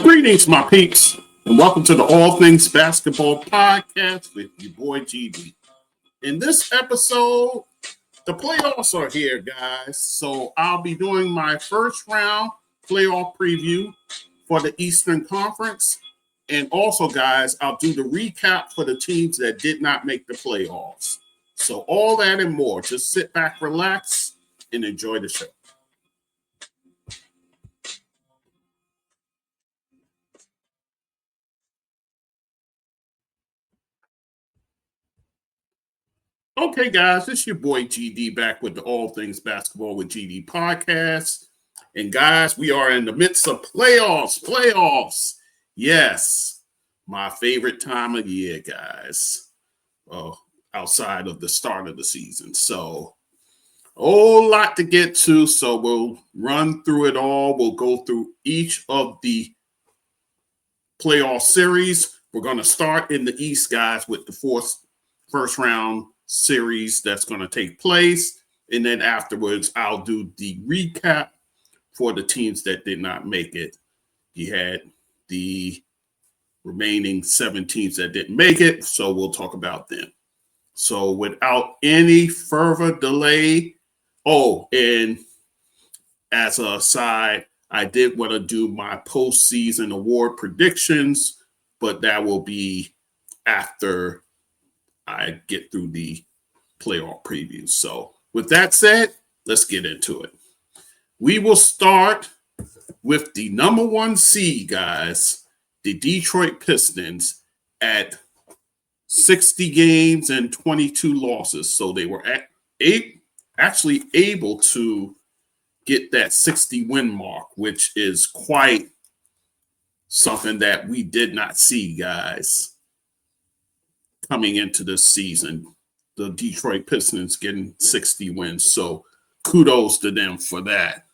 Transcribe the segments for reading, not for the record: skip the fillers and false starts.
Greetings, my peeps, and welcome to the All Things Basketball Podcast with your boy GD. In this episode, the playoffs are here, guys. So I'll be doing my first round playoff preview for the Eastern Conference. And also, guys, I'll do the recap for the teams that did not make the playoffs. So all that and more. Just sit back, relax, and enjoy the show. Okay, guys, it's your boy GD back with the All Things Basketball with GD podcast. And guys, we are in the midst of playoffs. Yes, my favorite time of year, guys, outside of the start of the season. So a whole lot to get to. So we'll run through it all. We'll go through each of the playoff series. We're going to start in the East, guys, with the first round series that's going to take place. And then afterwards, I'll do the recap for the teams that did not make it. You had the remaining 7 teams that didn't make it, so we'll talk about them. So without any further delay, and as a side, I did want to do my postseason award predictions, but that will be after I get through the playoff previews. So with that said, let's get into it. We will start with the number 1 seed, guys, the Detroit Pistons at 60 games and 22 losses. So they were actually able to get that 60 win mark, which is quite something that we did not see, guys, coming into this season. The Detroit Pistons getting 60 wins. So kudos to them for that.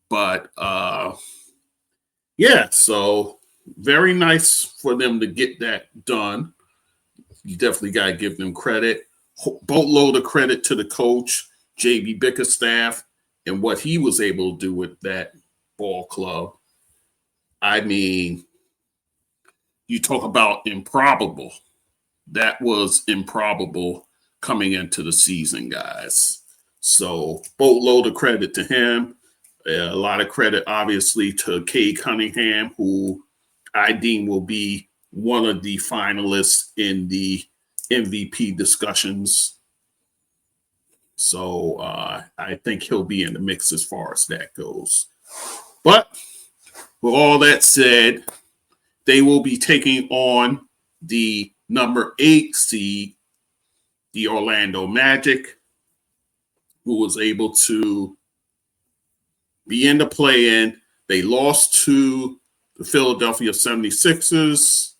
But so very nice for them to get that done. You definitely got to give them credit. Boatload of credit to the coach, J.B. Bickerstaff, and what he was able to do with that ball club. I mean, you talk about improbable. That was improbable coming into the season, guys. So boatload of credit to him. A lot of credit, obviously, to Cade Cunningham, who I deem will be one of the finalists in the MVP discussions. So I think he'll be in the mix as far as that goes. But with all that said, they will be taking on the number 8 seed, the Orlando Magic, who was able to be in the play-in. They lost to the Philadelphia 76ers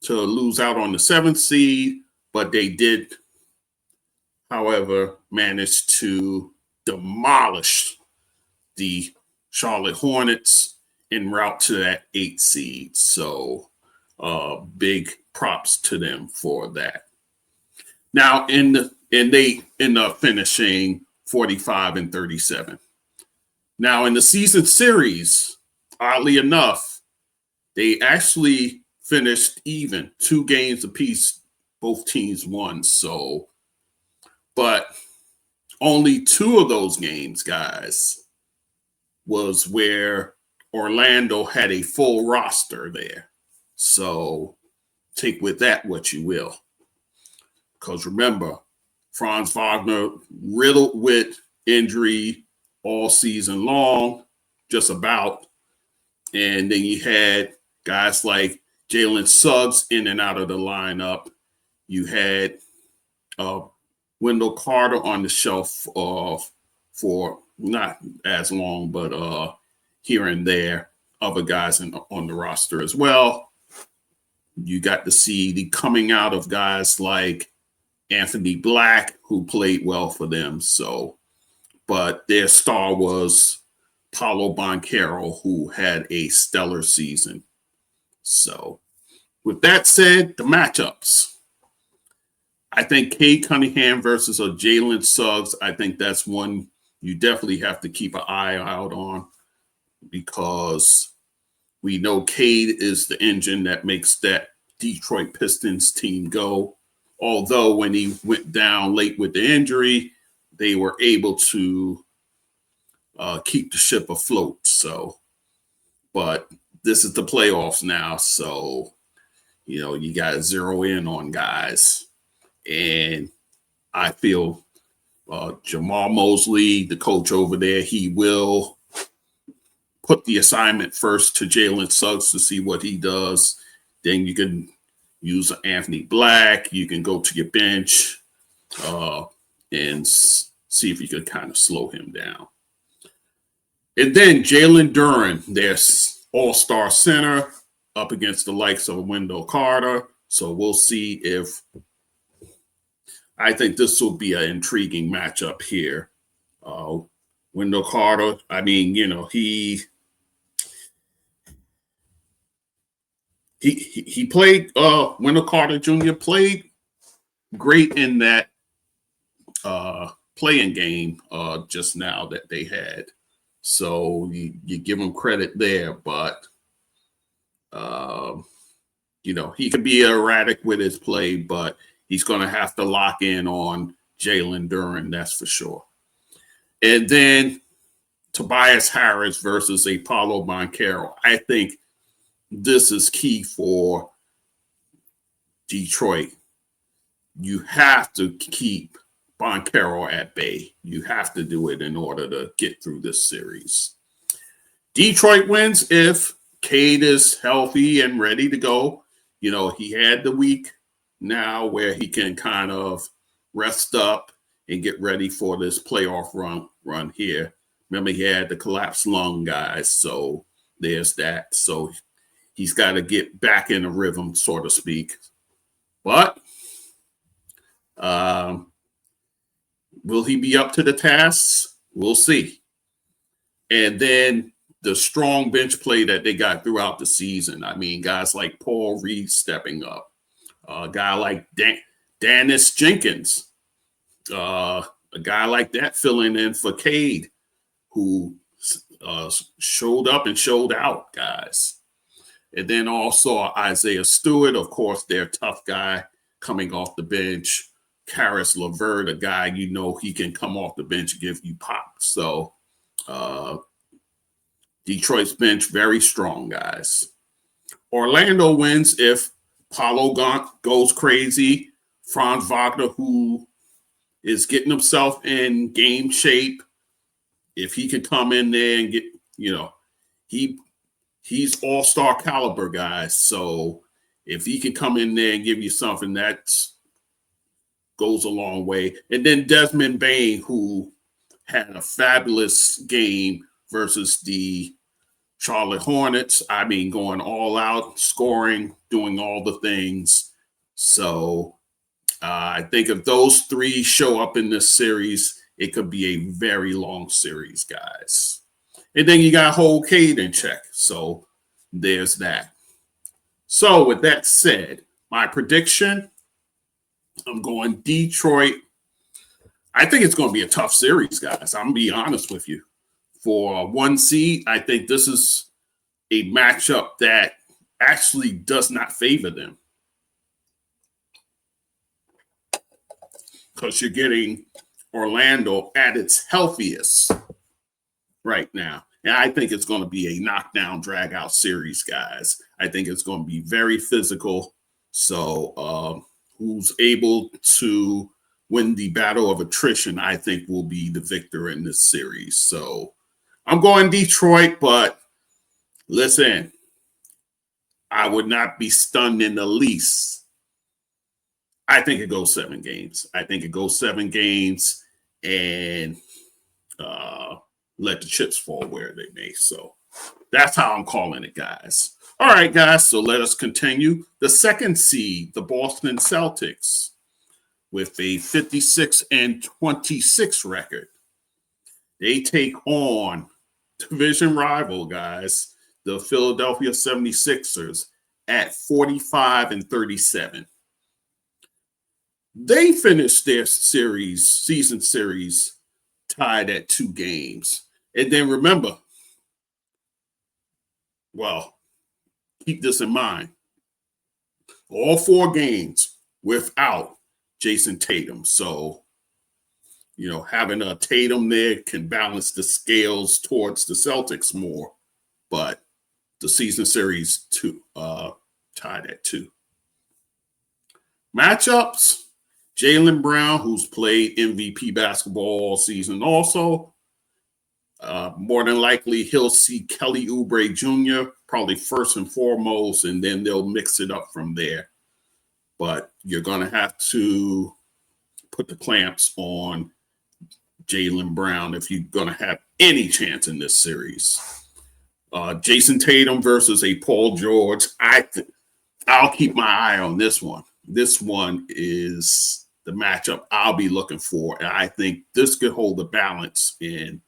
to lose out on the 7th seed, but they did, however, manage to demolish the Charlotte Hornets en route to that 8th seed. So big props to them for that. Now, they end up finishing 45-37. Now, in the season series, oddly enough, they actually finished even, 2 games apiece. Both teams won. So, but only 2 of those games, guys, was where Orlando had a full roster there. So take with that what you will. Because remember, Franz Wagner riddled with injury all season long, just about. And then you had guys like Jalen Suggs in and out of the lineup. You had Wendell Carter on the shelf for not as long, but here and there, other guys on the roster as well. You got to see the coming out of guys like Anthony Black, who played well for them. So, but their star was Paolo Banchero, who had a stellar season. So, with that said, the matchups. I think Cade Cunningham versus a Jalen Suggs, I think that's one you definitely have to keep an eye out on. because we know Cade is the engine that makes that Detroit Pistons team go. Although when he went down late with the injury, they were able to keep the ship afloat. So, but this is the playoffs now. So, you got to zero in on guys. And I feel Jamal Mosley, the coach over there, he will put the assignment first to Jalen Suggs to see what he does. Then you can use Anthony Black. You can go to your bench and see if you can kind of slow him down. And then Jalen Duren, their all-star center, up against the likes of Wendell Carter. So we'll see if I think this will be an intriguing matchup here. Wendell Carter, I mean, he played, Wendell Carter Jr. played great in that playing game just now that they had. So you give him credit there, but he could be erratic with his play, but he's going to have to lock in on Jalen Duren, that's for sure. And then Tobias Harris versus Paolo Banchero. I think this is key for Detroit. You have to keep Banchero at bay. You have to do it in order to get through this series. Detroit wins if Cade is healthy and ready to go. He had the week now where he can kind of rest up and get ready for this playoff run here. Remember, he had the collapsed lung, guys, so there's that. So he's got to get back in a rhythm, so to speak. But will he be up to the tasks? We'll see. And then the strong bench play that they got throughout the season. I mean, guys like Paul Reed stepping up. A guy like Dennis Jenkins. A guy like that filling in for Cade, who showed up and showed out, guys. And then also Isaiah Stewart, of course, their tough guy coming off the bench. Karis LeVert, a guy he can come off the bench and give you pop. So Detroit's bench, very strong, guys. Orlando wins if Paolo goes crazy. Franz Wagner, who is getting himself in game shape, if he can come in there and get, he's all-star caliber, guys. So if he can come in there and give you something, that goes a long way. And then Desmond Bane, who had a fabulous game versus the Charlotte Hornets. I mean, going all out, scoring, doing all the things. So I think if those three show up in this series, it could be a very long series, guys. And then you got hold Cade in check. So there's that. So with that said, my prediction, I'm going Detroit. I think it's going to be a tough series, guys. I'm going to be honest with you. For one seed, I think this is a matchup that actually does not favor them. Because you're getting Orlando at its healthiest right now. And I think it's going to be a knockdown, drag-out series, guys. I think it's going to be very physical. So who's able to win the battle of attrition, I think, will be the victor in this series. So I'm going Detroit, but listen, I would not be stunned in the least. I think it goes 7 games. I think it goes 7 games and let the chips fall where they may. So that's how I'm calling it, guys. All right, guys, so let us continue. The second seed, the Boston Celtics, with a 56-26 record. They take on division rival, guys, the Philadelphia 76ers at 45-37. They finished their season series, tied at 2 games. And then remember, well, keep this in mind. All 4 games without Jason Tatum. So, having a Tatum there can balance the scales towards the Celtics more. But the season series tied at 2. Matchups, Jaylen Brown, who's played MVP basketball all season also. More than likely, he'll see Kelly Oubre Jr. probably first and foremost, and then they'll mix it up from there. But you're going to have to put the clamps on Jaylen Brown if you're going to have any chance in this series. Jason Tatum versus a Paul George. I'll keep my eye on this one. This one is the matchup I'll be looking for. And I think this could hold the balance in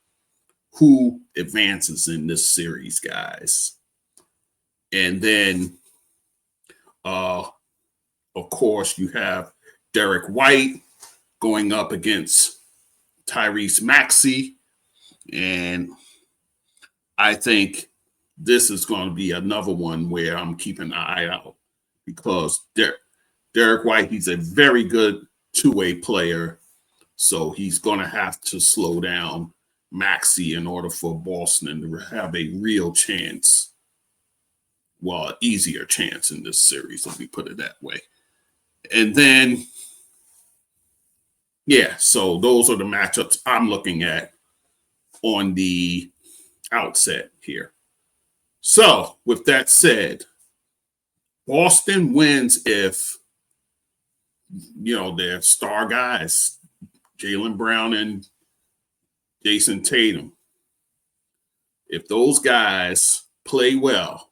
who advances in this series, guys. And then, of course, you have Derek White going up against Tyrese Maxey. And I think this is going to be another one where I'm keeping an eye out because Derek White, he's a very good two-way player. So he's going to have to slow down Maxey in order for Boston to have a real chance. Well, an easier chance in this series, let me put it that way. And then, so those are the matchups I'm looking at on the outset here. So, with that said, Boston wins if, their star guys, Jaylen Brown and Jason Tatum, if those guys play well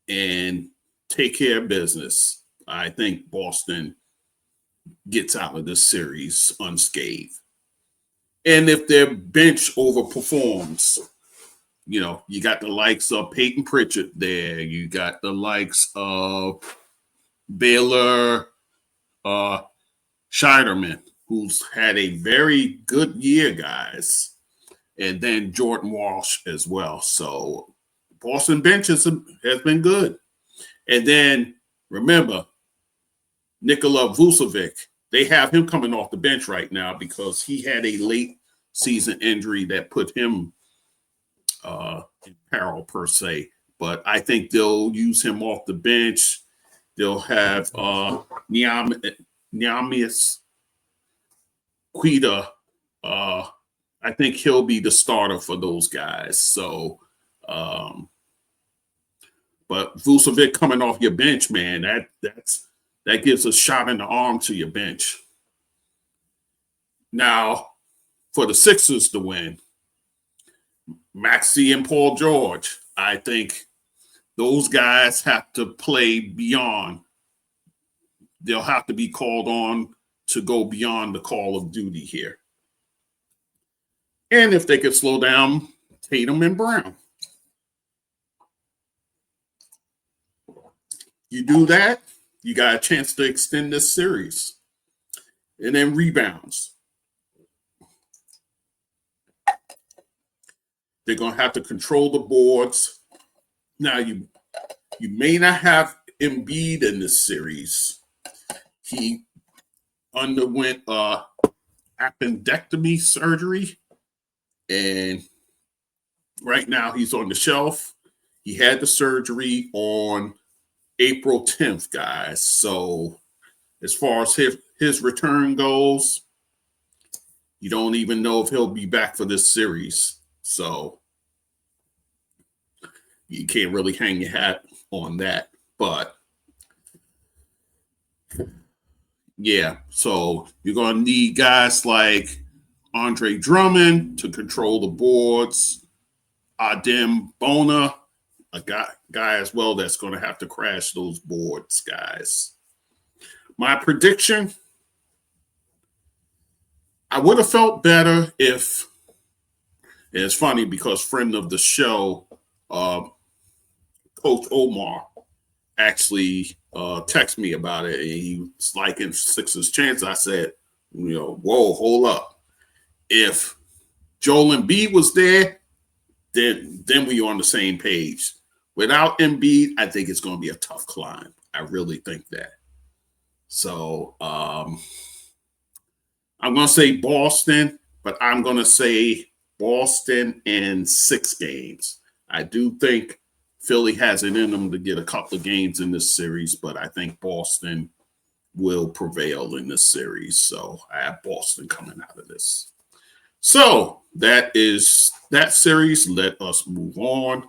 and take care of business, I think Boston gets out of this series unscathed. And if their bench overperforms, you got the likes of Peyton Pritchard there. You got the likes of Baylor Scheiderman, who's had a very good year, guys. And then Jordan Walsh as well. So Boston bench has been good. And then remember, Nikola Vucevic, they have him coming off the bench right now because he had a late season injury that put him in peril per se. But I think they'll use him off the bench. They'll have Neemias Queta. I think he'll be the starter for those guys. So, but Vucevic coming off your bench, man, that gives a shot in the arm to your bench. Now, for the Sixers to win, Maxey and Paul George, I think those guys have to play beyond. They'll have to be called on to go beyond the call of duty here. And if they could slow down Tatum and Brown. You do that, you got a chance to extend this series. And then rebounds. They're going to have to control the boards. Now, you may not have Embiid in this series. He underwent appendectomy surgery, and right now he's on the shelf. He had the surgery on April 10th, guys. So as far as his return goes, you don't even know if he'll be back for this series. So you can't really hang your hat on that. But yeah, so you're going to need guys like Andre Drummond to control the boards. Adem Bona, a guy as well that's going to have to crash those boards, guys. My prediction, I would have felt better if, and it's funny because friend of the show, Coach Omar, actually texted me about it. And he was like, in Sixers chance, I said, whoa, hold up. If Joel Embiid was there, then we're on the same page. Without Embiid, I think it's going to be a tough climb. I really think that. So I'm going to say Boston, but I'm going to say Boston in 6 games. I do think Philly has it in them to get a couple of games in this series, but I think Boston will prevail in this series. So I have Boston coming out of this. So that is that series. Let us move on.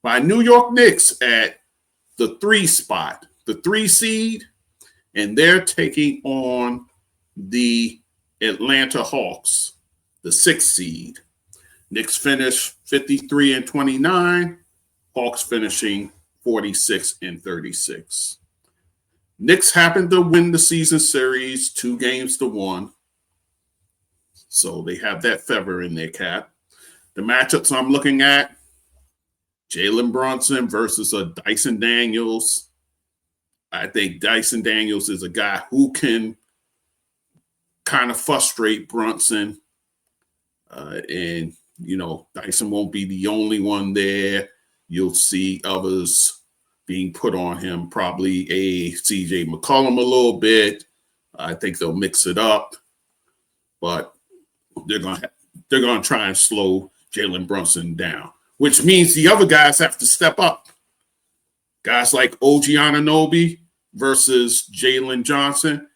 My New York Knicks at the 3 spot, the 3 seed, and they're taking on the Atlanta Hawks, the 6 seed. Knicks finished 53-29, Hawks finishing 46-36. Knicks happened to win the season series 2-1. So they have that feather in their cap. The matchups I'm looking at, Jalen Brunson versus a Dyson Daniels. I think Dyson Daniels is a guy who can kind of frustrate Brunson. And, Dyson won't be the only one there. You'll see others being put on him, probably a CJ McCollum a little bit. I think they'll mix it up. But they're going to try and slow Jalen Brunson down, which means the other guys have to step up. Guys like OG Anunoby versus Jalen Johnson.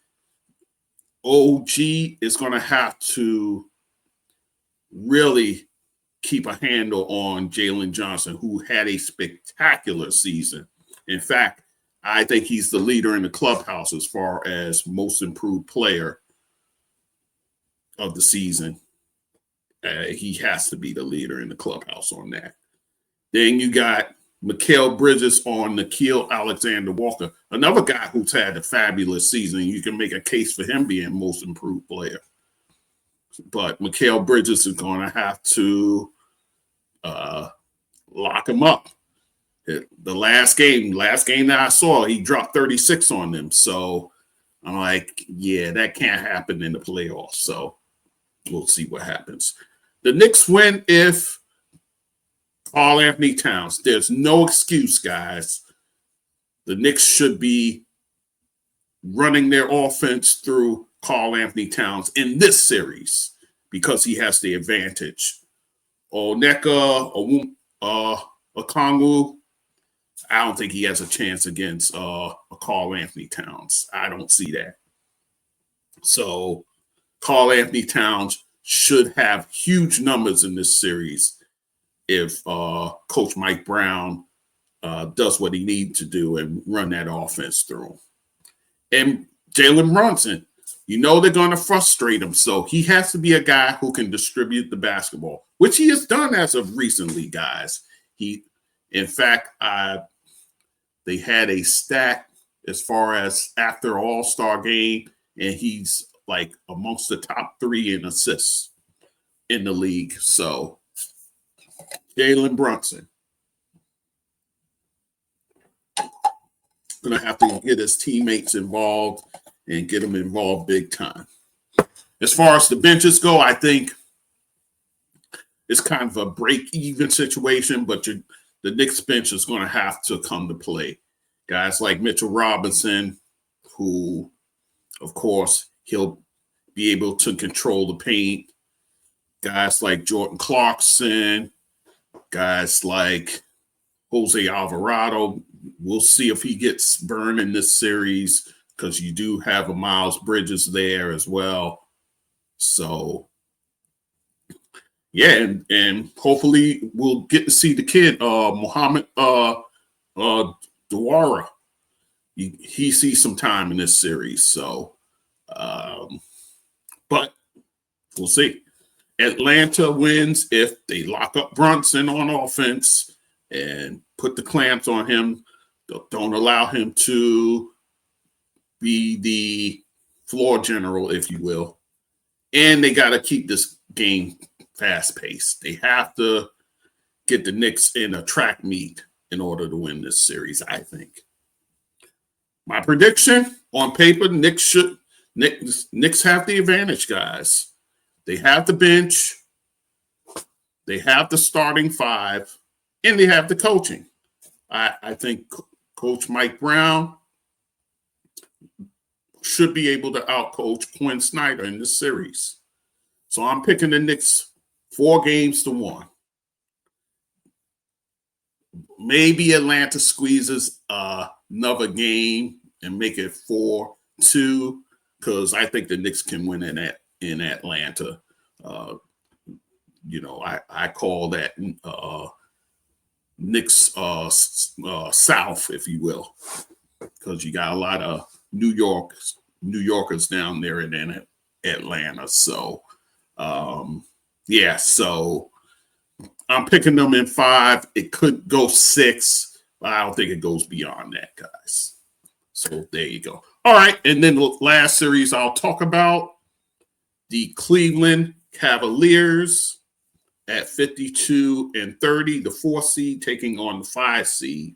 OG is going to have to really keep a handle on Jalen Johnson, who had a spectacular season. In fact, I think he's the leader in the clubhouse as far as most improved player of the season. He has to be the leader in the clubhouse on that. Then you got Mikal Bridges on Nickeil Alexander-Walker, another guy who's had a fabulous season. You can make a case for him being most improved player. But Mikal Bridges is going to have to lock him up. The last game that I saw, he dropped 36 on them. So I'm like, yeah, that can't happen in the playoffs. So we'll see what happens. The Knicks win if Karl-Anthony Towns. There's no excuse, guys. The Knicks should be running their offense through Karl-Anthony Towns in this series because he has the advantage. Onyeka Okongwu, I don't think he has a chance against Karl-Anthony Towns. I don't see that. So Karl-Anthony Towns should have huge numbers in this series if Coach Mike Brown does what he needs to do and run that offense through him. And Jalen Brunson, they're going to frustrate him. So he has to be a guy who can distribute the basketball, which he has done as of recently, guys. In fact, they had a stat as far as after All-Star game, and he's like amongst the top 3 in assists in the league. So Jalen Brunson going to have to get his teammates involved and get them involved big time. As far as the benches go, I think it's kind of a break-even situation, but the Knicks bench is going to have to come to play. Guys like Mitchell Robinson, who, of course, he'll be able to control the paint. Guys like Jordan Clarkson, guys like Jose Alvarado. We'll see if he gets burned in this series because you do have a Miles Bridges there as well. So, yeah, and hopefully we'll get to see the kid, Mohamed Dewara. He sees some time in this series. So, but we'll see. Atlanta wins if they lock up Brunson on offense and put the clamps on him. Don't allow him to be the floor general, if you will. And they got to keep this game fast-paced. They have to get the Knicks in a track meet in order to win this series, I think. My prediction, on paper, Knicks have the advantage, guys. They have the bench. They have the starting five, and they have the coaching. I think Coach Mike Brown should be able to outcoach Quinn Snyder in this series. So I'm picking the Knicks 4-1. Maybe Atlanta squeezes another game and make it 4-2, because I think the Knicks can win in Atlanta. I call that Knicks South, if you will, because you got a lot of New Yorkers down there in Atlanta. So, so I'm picking them in 5. It could go 6, but I don't think it goes beyond that, guys. So there you go. All right, and then the last series I'll talk about, the Cleveland Cavaliers at 52-30, the 4 seed taking on the 5 seed,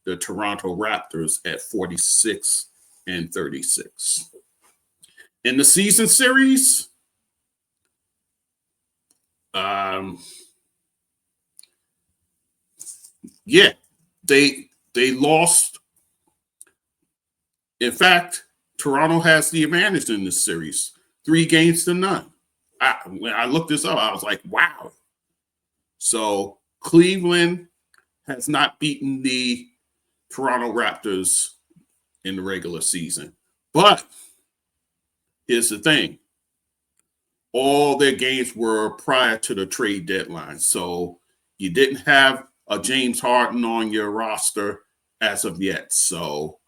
the Toronto Raptors at 46-36. In the season series, they lost. In fact, Toronto has the advantage in this series, 3-0. When I looked this up, I was like, wow. So Cleveland has not beaten the Toronto Raptors in the regular season. But here's the thing. All their games were prior to the trade deadline. So you didn't have a James Harden on your roster as of yet. So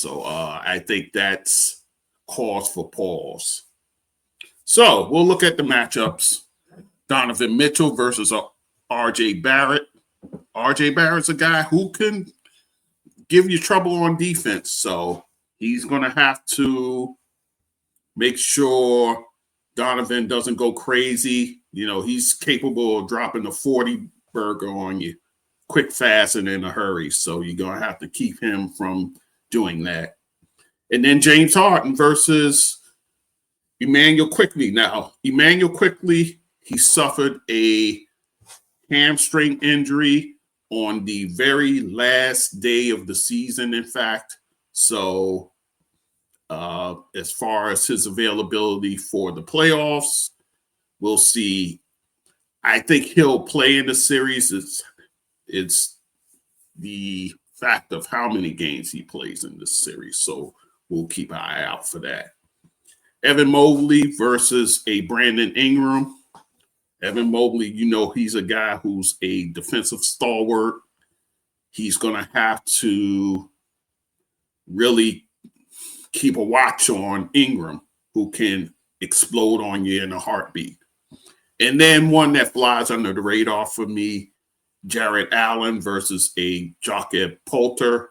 I think that's cause for pause. So we'll look at the matchups. Donovan Mitchell versus R.J. Barrett. R.J. Barrett's a guy who can give you trouble on defense. So he's going to have to make sure Donovan doesn't go crazy. He's capable of dropping a 40 burger on you quick, fast, and in a hurry. So you're going to have to keep him from doing that. And then James Harden versus Emmanuel Quickley. Now, Emmanuel Quickley, he suffered a hamstring injury on the very last day of the season, in fact. So as far as his availability for the playoffs, we'll see. I think he'll play in the series. It's the fact of how many games he plays in this series. So we'll keep an eye out for that. Evan Mobley versus a Brandon Ingram. Evan Mobley, he's a guy who's a defensive stalwart. He's going to have to really keep a watch on Ingram, who can explode on you in a heartbeat. And then one that flies under the radar for me, Jarrett Allen versus a Jakob Poeltl.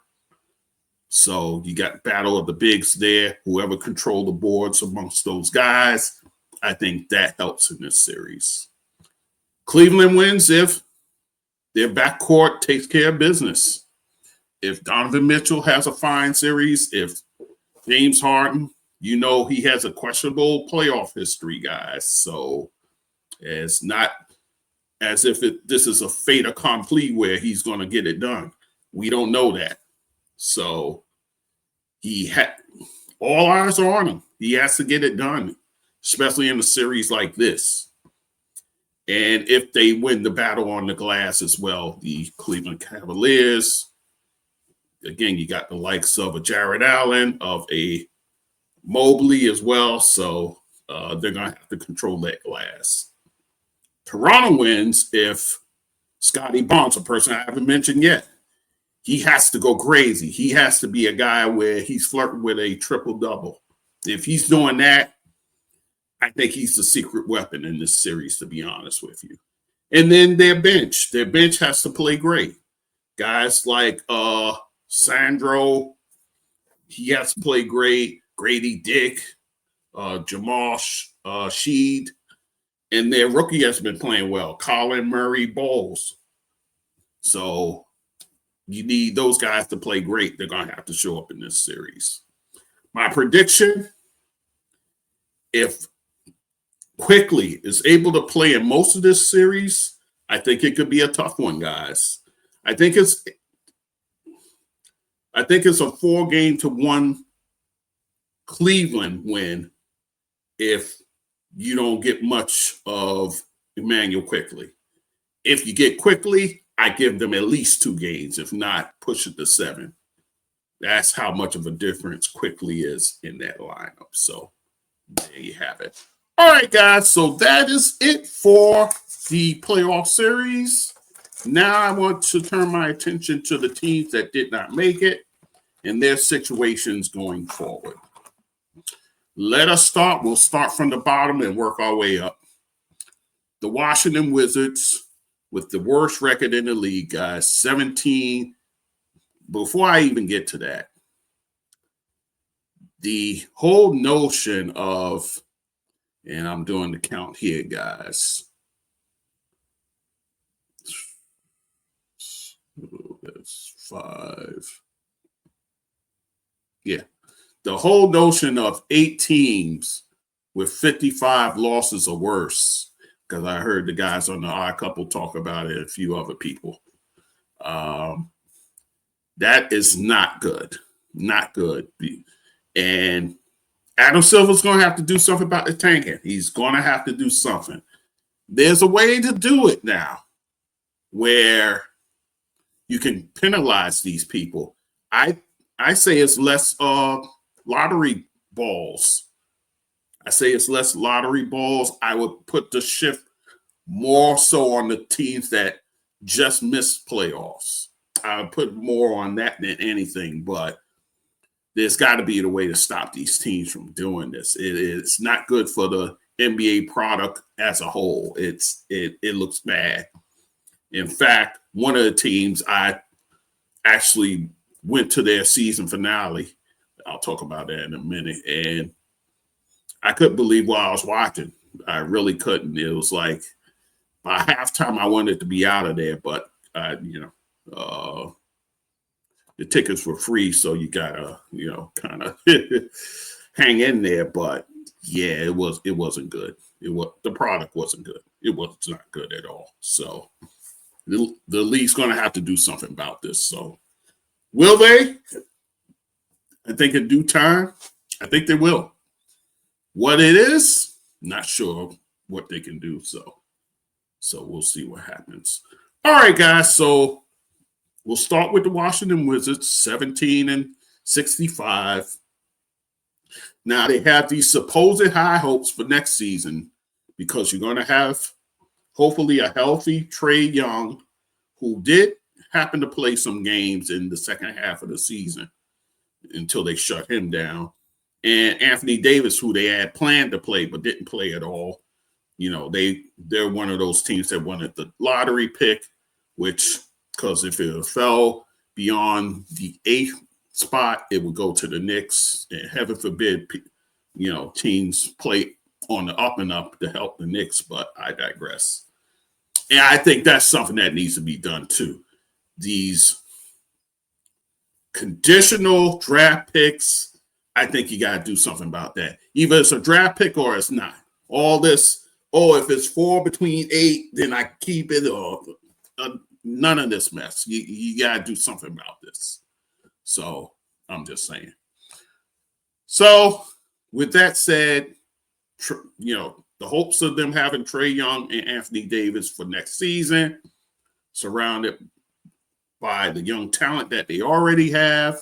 So you got battle of the bigs there. Whoever control the boards amongst those guys, I think that helps in this series. Cleveland wins if their backcourt takes care of business. If Donovan Mitchell has a fine series, if James Harden, he has a questionable playoff history, guys. So it's not as if this is a fait accompli where he's going to get it done. We don't know that. So all eyes are on him. He has to get it done, especially in a series like this. And if they win the battle on the glass as well, the Cleveland Cavaliers, again, you got the likes of a Jarrett Allen, of a Mobley as well. So they're going to have to control that glass. Toronto wins if Scotty Barnes, a person I haven't mentioned yet, he has to go crazy. He has to be a guy where he's flirting with a triple-double. If he's doing that, I think he's the secret weapon in this series, to be honest with you. And then their bench. Their bench has to play great. Guys like Sandro, he has to play great. Grady Dick, Jamal Sheed. And their rookie has been playing well, Colin Murray Bowles. So you need those guys to play great. They're going to have to show up in this series. My prediction, if quickly is able to play in most of this series, I think it could be a tough one, guys. I think it's a 4-1 Cleveland win if you don't get much of Emmanuel Quickly. If you get Quickly, I give them at least 2 games. If not, push it to 7. That's how much of a difference Quickly is in that lineup. So there you have it. All right, guys. So that is it for the playoff series. Now I want to turn my attention to the teams that did not make it and their situations going forward. Let us start. We'll start from the bottom and work our way up. The Washington Wizards with the worst record in the league, guys, 17. Before I even get to that, the whole notion of, and I'm doing the count here, guys. That's 5. Yeah. The whole notion of 8 teams with 55 losses or worse, because I heard the guys on the Odd Couple talk about it, a few other people. That is not good. Not good. And Adam Silver's going to have to do something about the tanking. He's going to have to do something. There's a way to do it now where you can penalize these people. I say it's less lottery balls. I say it's less lottery balls. I would put the shift more so on the teams that just missed playoffs. I would put more on that than anything, but there's got to be a way to stop these teams from doing this. It's not good for the NBA product as a whole. It looks bad. In fact, one of the teams, I actually went to their season finale. I'll talk about that in a minute. And I couldn't believe what I was watching. I really couldn't. It was like by halftime, I wanted to be out of there, but the tickets were free, so you gotta, kind of hang in there. But yeah, it wasn't good. The product wasn't good. It was not good at all. So the league's gonna have to do something about this. So will they? I think in due time, I think they will. What it is, not sure what they can do. So we'll see what happens. All right, guys. So we'll start with the Washington Wizards, 17-65. Now they have these supposed high hopes for next season because you're going to have hopefully a healthy Trae Young, who did happen to play some games in the second half of the season until they shut him down. And Anthony Davis, who they had planned to play but didn't play at all. They're one of those teams that wanted the lottery pick, which, because if it fell beyond the 8th spot, it would go to the Knicks. And heaven forbid, teams play on the up and up to help the Knicks, but I digress. And I think that's something that needs to be done too. These conditional draft picks, I think you got to do something about that. Either it's a draft pick or it's not. All this, if it's 4 between 8, then I keep it, or none of this mess. You got to do something about this. So I'm just saying. So with that said, the hopes of them having Trae Young and Anthony Davis for next season, surrounded by the young talent that they already have,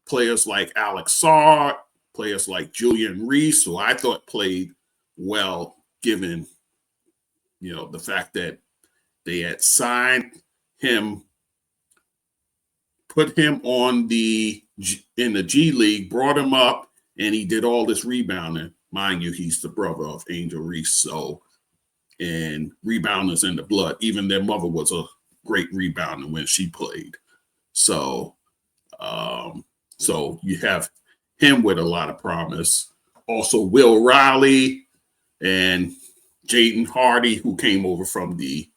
players like Alex Sarr, players like Julian Reese, who I thought played well, given, the fact that they had signed him, put him in the G League, brought him up, and he did all this rebounding. Mind you, he's the brother of Angel Reese, and rebounders in the blood. Even their mother was a great rebounder when she played. So you have him with a lot of promise. Also, Will Riley and Jaden Hardy, who came over from the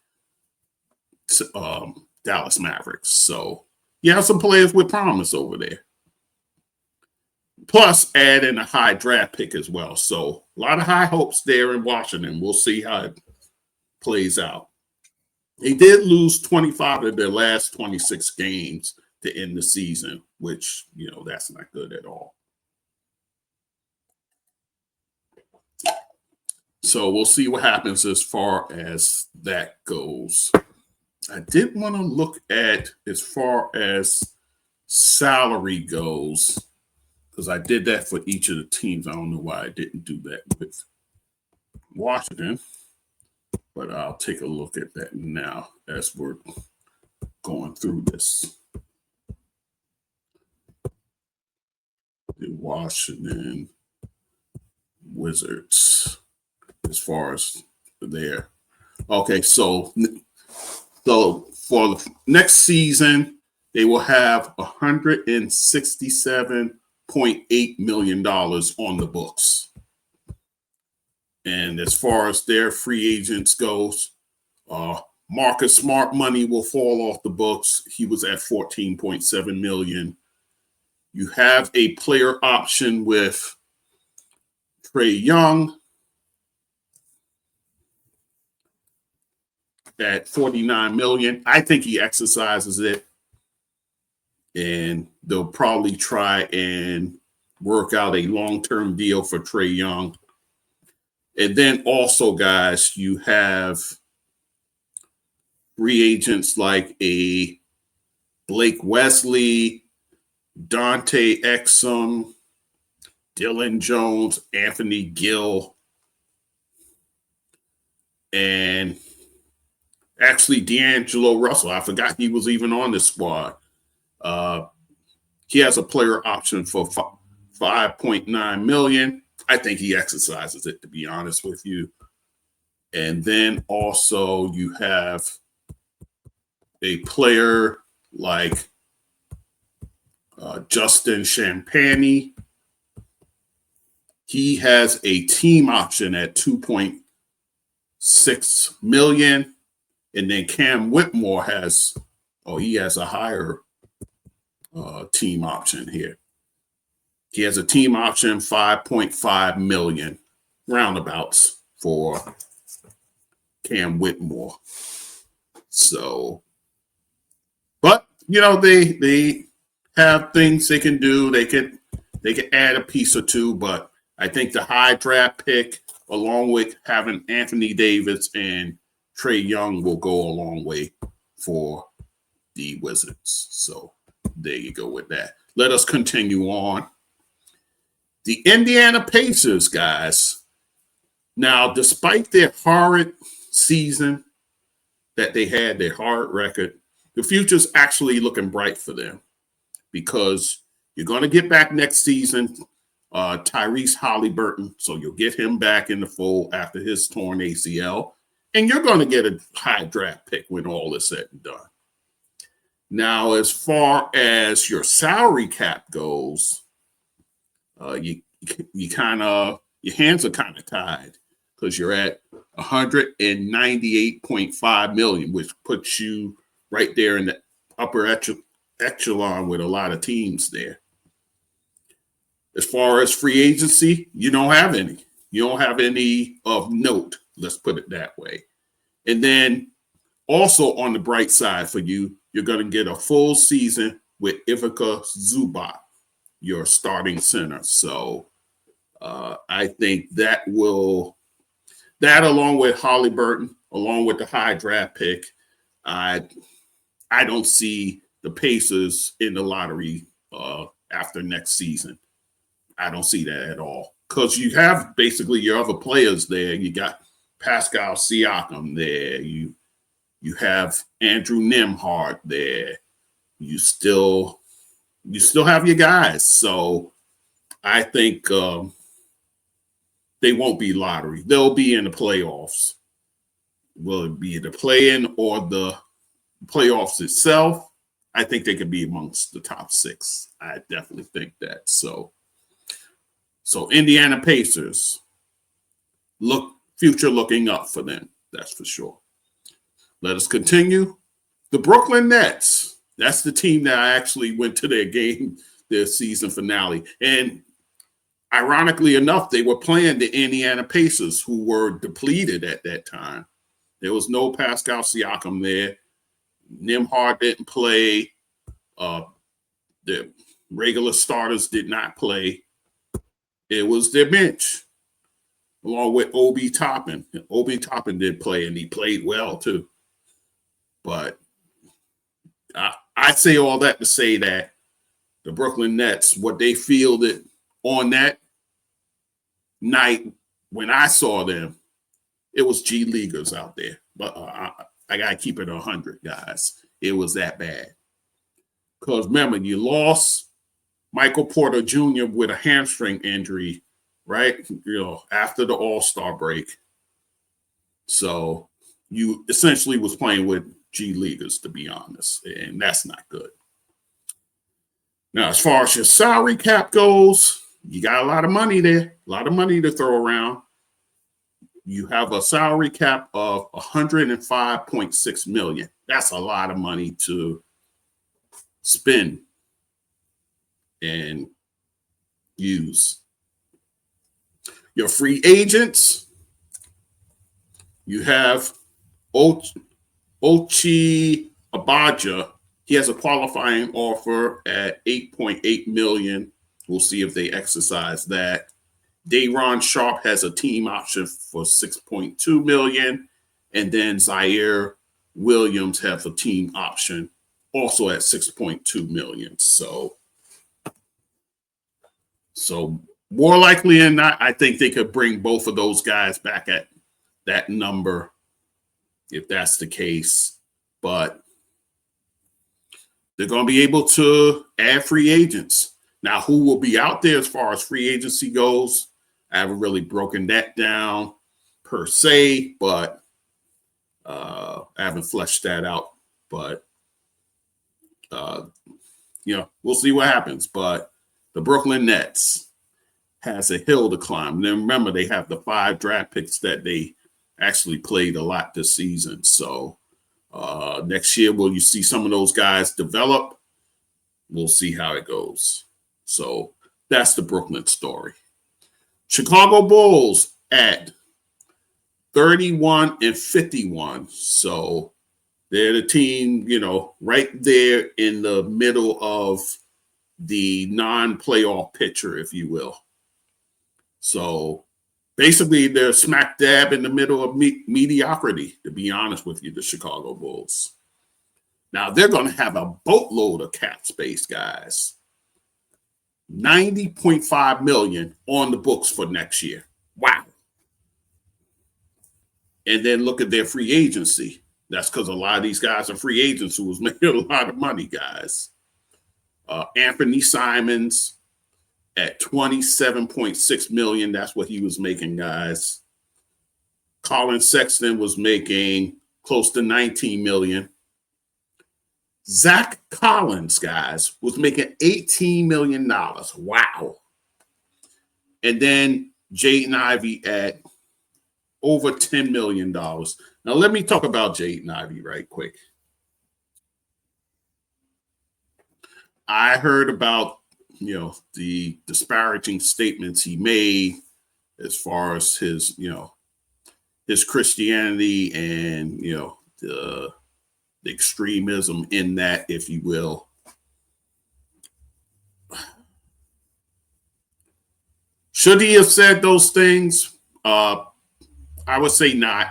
Dallas Mavericks. So you have some players with promise over there. Plus, add in a high draft pick as well. So A lot of high hopes there in Washington. We'll see how it plays out. They did lose 25 of their last 26 games to end the season, which, that's not good at all. So we'll see what happens as far as that goes. I did want to look at as far as salary goes, because I did that for each of the teams. I don't know why I didn't do that with Washington, but I'll take a look at that now as we're going through this. The Washington Wizards, as far as there. Okay, so for the next season, they will have $167.8 million on the books. And as far as their free agents goes, Marcus Smart money will fall off the books. He was at $14.7 million. You have a player option with Trae Young at $49 million. I think he exercises it, and they'll probably try and work out a long-term deal for Trae Young. And then also, guys, you have free agents like a Blake Wesley, Dante Exum, Dylan Jones, Anthony Gill, and actually D'Angelo Russell. I forgot he was even on this squad. He has a player option for $5.9 million. I think he exercises it, to be honest with you. And then also you have a player like Justin Champagnie. He has a team option at $2.6 million. And then Cam Whitmore has a higher team option here. He has a team option, $5.5 million roundabouts for Cam Whitmore. So, but they have things they can do. They can add a piece or two, but I think the high draft pick, along with having Anthony Davis and Trae Young, will go a long way for the Wizards. So there you go with that. Let us continue on. The Indiana Pacers, guys. Now, despite their horrid season that they had, their horrid record, the future's actually looking bright for them, because you're going to get back next season Tyrese Halliburton, so you'll get him back in the fold after his torn ACL, and you're going to get a high draft pick when all is said and done. Now, as far as your salary cap goes, your hands are kind of tied, because you're at $198.5 million, which puts you right there in the upper echelon with a lot of teams there. As far as free agency, you don't have any. You don't have any of note, let's put it that way. And then also on the bright side for you, you're going to get a full season with Ivica Zubac, your starting center. So I think that along with Halliburton, along with the high draft pick, I don't see the Pacers in the lottery after next season. I don't see that at all, because you have basically your other players there. You got Pascal Siakam there. You have Andrew Nembhard there. You still have your guys. So I think they won't be lottery. They'll be in the playoffs. Will it be the play-in or the playoffs itself? I think they could be amongst the top six. I definitely think that. So Indiana Pacers, future looking up for them. That's for sure. Let us continue. The Brooklyn Nets. That's the team that I actually went to their season finale. And ironically enough, they were playing the Indiana Pacers, who were depleted at that time. There was no Pascal Siakam there. Nembhard didn't play. The regular starters did not play. It was their bench, along with Obi Toppin. Obi Toppin did play, and he played well too. But I say all that to say that the Brooklyn Nets, what they fielded on that night when I saw them, it was G Leaguers out there. But I got to keep it 100, guys. It was that bad. Because remember, you lost Michael Porter Jr. with a hamstring injury, right? After the All-Star break. So you essentially was playing with G Leaguers, to be honest, and that's not good. Now, as far as your salary cap goes, you got a lot of money there, a lot of money to throw around. You have a salary cap of $105.6 million. That's a lot of money to spend and use. Your free agents, you have Ochi Abaja. He has a qualifying offer at $8.8 million. We'll see if they exercise that. Day'Ron Sharpe has a team option for $6.2 million. And then Zaire Williams have a team option also at $6.2 million. So more likely than not, I think they could bring both of those guys back at that number if that's the case. But they're going to be able to add free agents. Now, who will be out there as far as free agency goes? I haven't really broken that down per se, but I haven't fleshed that out. But, we'll see what happens. But the Brooklyn Nets has a hill to climb. And then remember, they have the 5 draft picks that they actually played a lot this season. So next year, will you see some of those guys develop? We'll see how it goes. So that's the Brooklyn story. Chicago Bulls at 31-51. So they're the team, right there in the middle of the non-playoff picture, if you will. So basically, they're smack dab in the middle of mediocrity, to be honest with you, the Chicago Bulls. Now, they're going to have a boatload of cap space, guys. $90.5 million on the books for next year. Wow. And then look at their free agency. That's because a lot of these guys are free agents who was making a lot of money, guys. Anthony Simons at $27.6 million. That's what he was making, guys. Colin Sexton was making close to $19 million. Zach Collins, guys, was making $18 million. Wow. And then Jaden Ivey at over $10 million. Now, let me talk about Jaden Ivey right quick. I heard about, the disparaging statements he made as far as his, his Christianity and, the extremism in that, if you will. Should he have said those things? I would say not.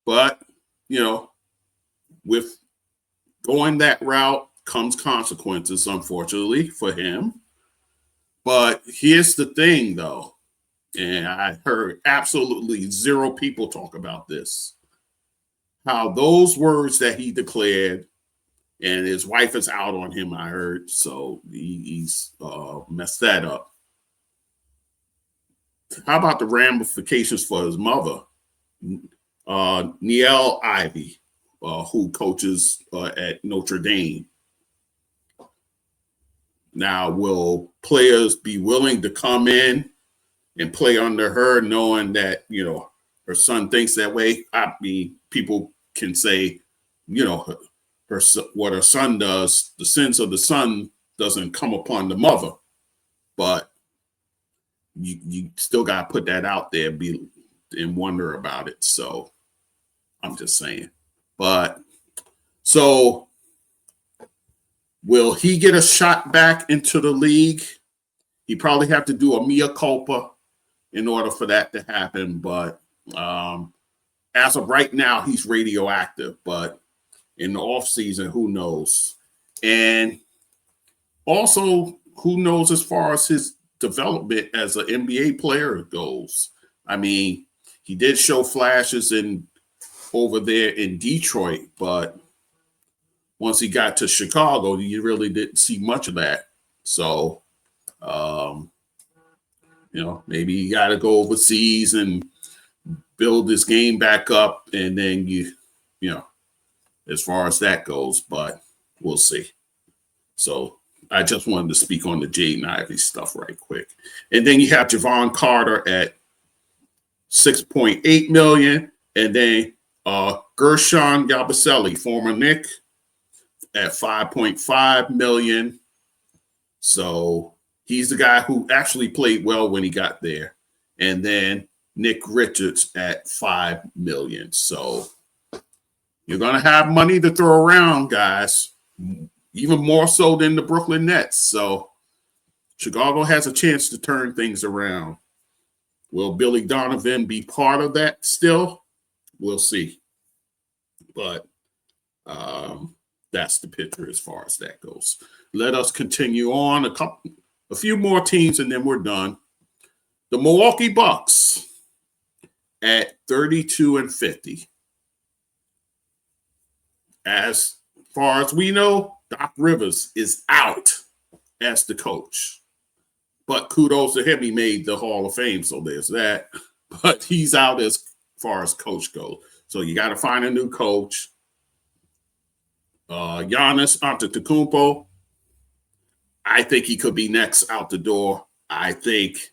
But, with going that route comes consequences, unfortunately, for him. But here's the thing, though. And I heard absolutely zero people talk about this. How those words that he declared, and his wife is out on him, I heard. So he's messed that up. How about the ramifications for his mother? Niele Ivey, who coaches at Notre Dame. Now, will players be willing to come in and play under her, knowing that, her son thinks that way? I mean, people can say, what her son does, the sins of the son doesn't come upon the mother. But you still got to put that out there and wonder about it. So I'm just saying. But so will he get a shot back into the league? He probably have to do a mea culpa in order for that to happen. But as of right now, he's radioactive. But in the offseason, who knows? And also, who knows as far as his development as an NBA player goes? I mean, he did show flashes over there in Detroit, but once he got to Chicago, you really didn't see much of that. So, maybe you got to go overseas and build this game back up, and then as far as that goes, but we'll see. So I just wanted to speak on the Jaden Ivey stuff right quick. And then you have Javon Carter at $6.8 million, and then Gershon Yabusele, former Knick, at $5.5 million. So he's the guy who actually played well when he got there. And then Nick Richards at $5 million. So you're going to have money to throw around, guys, even more so than the Brooklyn Nets. So Chicago has a chance to turn things around. Will Billy Donovan be part of that still? We'll see. But that's the picture as far as that goes. Let us continue on. A few more teams, and then we're done. The Milwaukee Bucks at 32-50. As far as we know, Doc Rivers is out as the coach. But kudos to him, he made the Hall of Fame, so there's that. But he's out as far as coach goes. So you got to find a new coach. Giannis Antetokounmpo, I think he could be next out the door. I think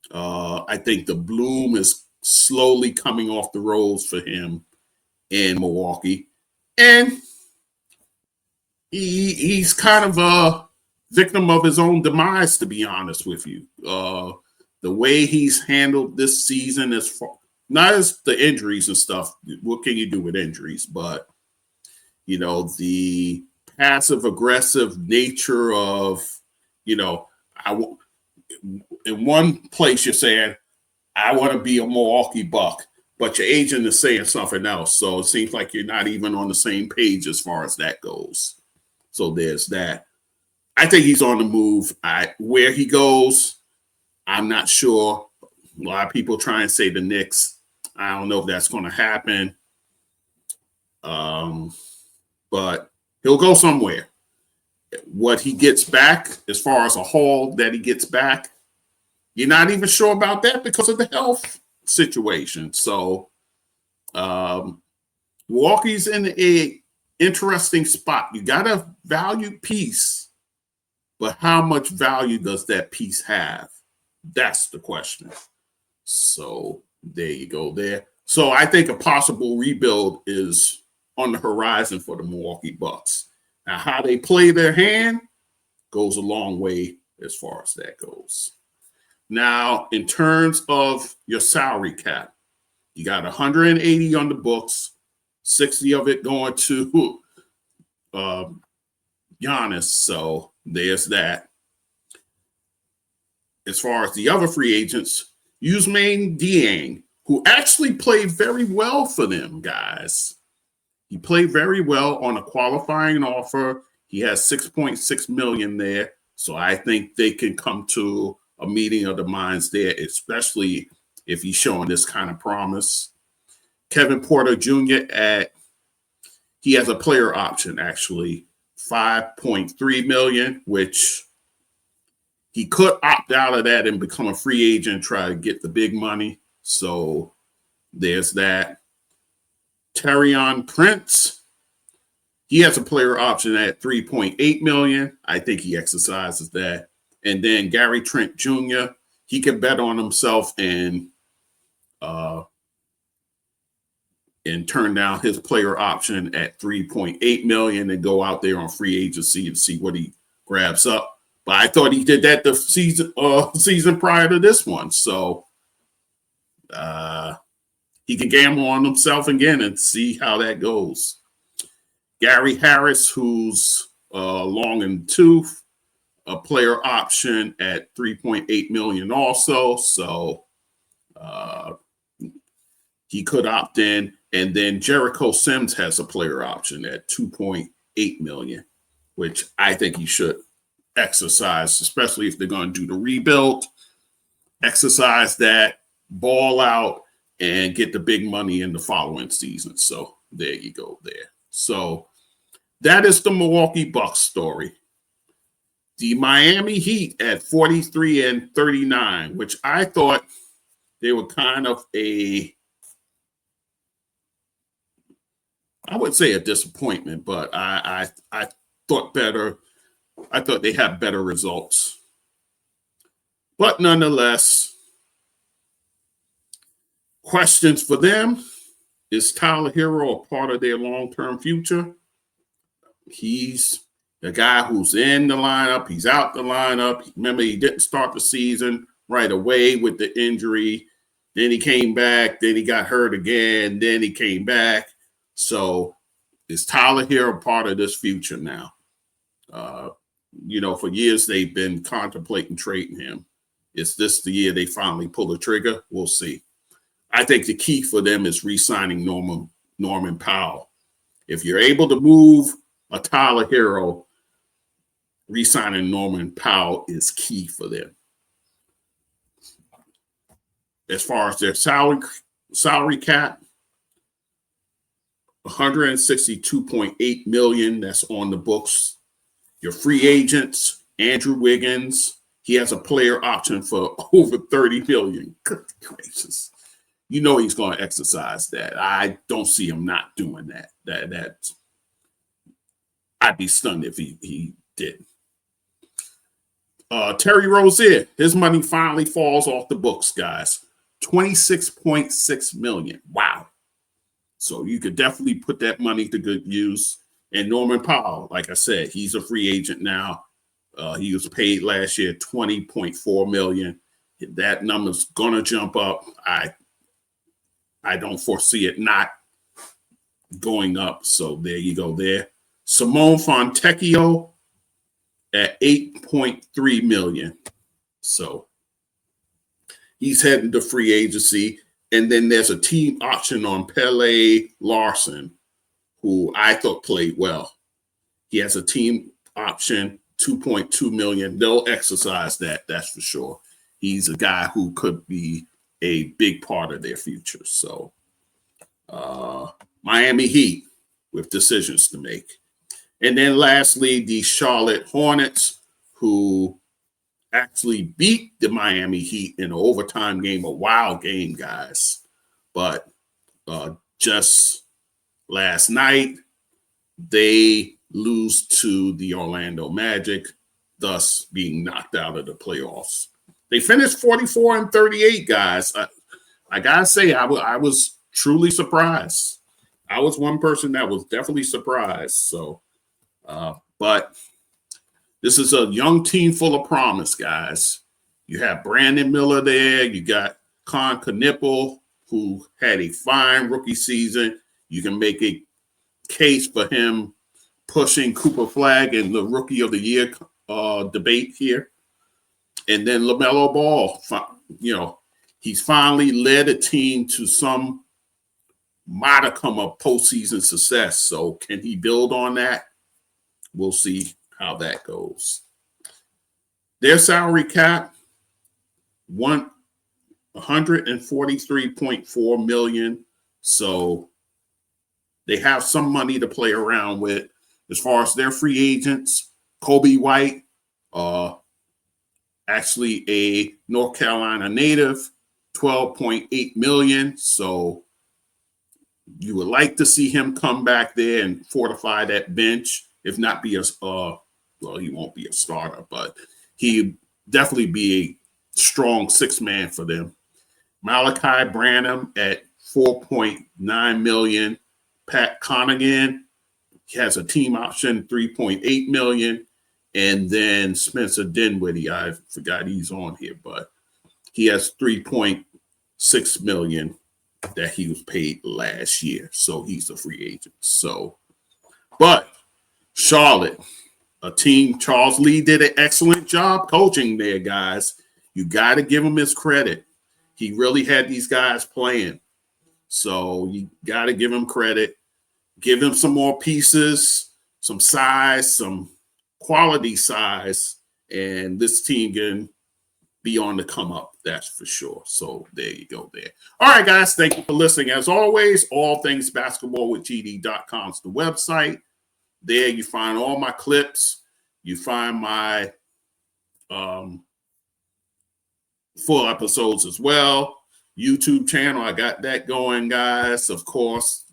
the bloom is slowly coming off the rose for him in Milwaukee. And he's kind of a victim of his own demise, to be honest with you. The way he's handled this season, not as the injuries and stuff. What can you do with injuries? But, the passive-aggressive nature of, in one place you're saying, I want to be a Milwaukee Buck, but your agent is saying something else. So it seems like you're not even on the same page as far as that goes. So there's that. I think he's on the move. Where he goes, I'm not sure. A lot of people try and say the Knicks. I don't know if that's going to happen. But he'll go somewhere. What he gets back, as far as a haul that he gets back, you're not even sure about that because of the health situation. So Milwaukee's in a interesting spot. You got to value peace, but how much value does that piece have? That's the question. So there you go there. So I think a possible rebuild is on the horizon for the Milwaukee Bucks. Now, how they play their hand goes a long way as far as that goes. Now, in terms of your salary cap, you got 180 on the books, 60 of it going to Giannis. So there's that. As far as the other free agents, Ousmane Dieng, who actually played very well for them, guys. He played very well on a qualifying offer. He has $6.6 million there. So I think they can come to a meeting of the minds there, especially if he's showing this kind of promise. Kevin Porter Jr. He has a player option, actually, $5.3 million, which he could opt out of that and become a free agent and try to get the big money. So there's that. Taurean Prince, he has a player option at $3.8 million. I think he exercises that. And then Gary Trent Jr., he can bet on himself and turn down his player option at $3.8 million and go out there on free agency and see what he grabs up. But I thought he did that the season prior to this one. So he can gamble on himself again and see how that goes. Gary Harris, who's long in the tooth, a player option at $3.8 million also. So he could opt in. And then Jericho Sims has a player option at $2.8 million, which I think he should exercise, especially if they're going to do the rebuild. Exercise that, ball out, and get the big money in the following season. So there you go there. So that is the Milwaukee Bucks story. The Miami Heat at 43-39, which I thought they were kind of I would say a disappointment, but I thought better. I thought they had better results. But nonetheless, questions for them. Is Tyler Hero a part of their long-term future? He's the guy who's in the lineup. He's out the lineup. Remember, he didn't start the season right away with the injury. Then he came back. Then he got hurt again. Then he came back. So is Tyler Hero part of this future now? For years they've been contemplating trading him. Is this the year they finally pull the trigger? We'll see. I think the key for them is re-signing Norman Powell. If you're able to move a Tyler Hero, re-signing Norman Powell is key for them. As far as their salary cap, $162.8 million, that's on the books. Your free agents, Andrew Wiggins, he has a player option for over $30 million. Good gracious. You know he's going to exercise that. I don't see him not doing that. That's I'd be stunned if he did. Terry Rozier, his money finally falls off the books, guys. $26.6 million. Wow. So you could definitely put that money to good use. And Norman Powell, like I said, he's a free agent now. He was paid last year $20.4 million. That number's gonna jump up. I don't foresee it not going up. So there you go there. Simone Fontecchio at $8.3 million. So he's heading to free agency. And then there's a team option on Pele Larson, who I thought played well. He has a team option, $2.2 million. They'll exercise that, that's for sure. He's a guy who could be a big part of their future. So Miami Heat with decisions to make. And then lastly, the Charlotte Hornets, who actually beat the Miami Heat in an overtime game, a wild game, guys. But just last night, they lose to the Orlando Magic, thus being knocked out of the playoffs. They finished 44-38, guys. I got to say, I was truly surprised. I was one person that was definitely surprised. So, but this is a young team full of promise, guys. You have Brandon Miller there. You got Con Knipple, who had a fine rookie season. You can make a case for him pushing Cooper Flagg in the Rookie of the Year debate here. And then LaMelo Ball, he's finally led a team to some modicum of postseason success. So can he build on that? We'll see how that goes. Their salary cap, $143.4 million. So they have some money to play around with. As far as their free agents, Kobe White, actually a North Carolina native, $12.8 million. So you would like to see him come back there and fortify that bench, if not be he won't be a starter, but he'd definitely be a strong six-man for them. Malachi Branham at $4.9 million. Pat Connaughton, he has a team option, $3.8 million. And then Spencer Dinwiddie, I forgot he's on here, but he has $3.6 million that he was paid last year. So he's a free agent. So, but Charlotte, a team, Charles Lee did an excellent job coaching there, guys. You got to give him his credit. He really had these guys playing. So you got to give him credit. Give him some more pieces, some size, some quality size, and this team can be on the come up. That's for sure. So there you go there. All right, guys. Thank you for listening. As always, all things basketball with gd.com is the website. There you find all my clips. You find my full episodes as well. YouTube channel, I got that going, guys. Of course,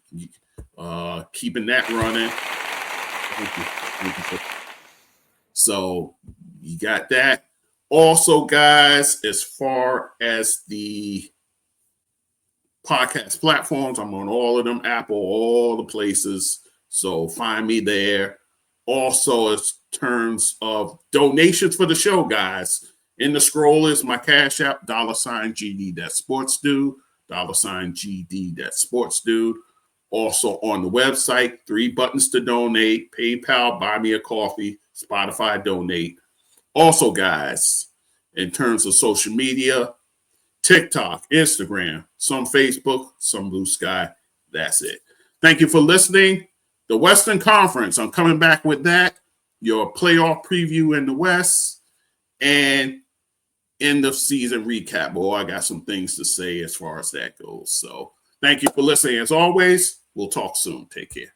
keeping that running. Thank you. So you got that. Also, guys, as far as the podcast platforms, I'm on all of them, Apple, all the places. So find me there. Also, in terms of donations for the show, guys, in the scroll is my Cash App, $GD-that-sportsdude, $GD-that-sportsdude. Also on the website, 3 buttons to donate, PayPal, buy me a coffee, Spotify donate. Also, guys, in terms of social media, TikTok, Instagram, some Facebook, some Blue Sky. That's it. Thank you for listening. The Western Conference, I'm coming back with that. Your playoff preview in the West and end of season recap. Boy, I got some things to say as far as that goes. So thank you for listening. As always, we'll talk soon. Take care.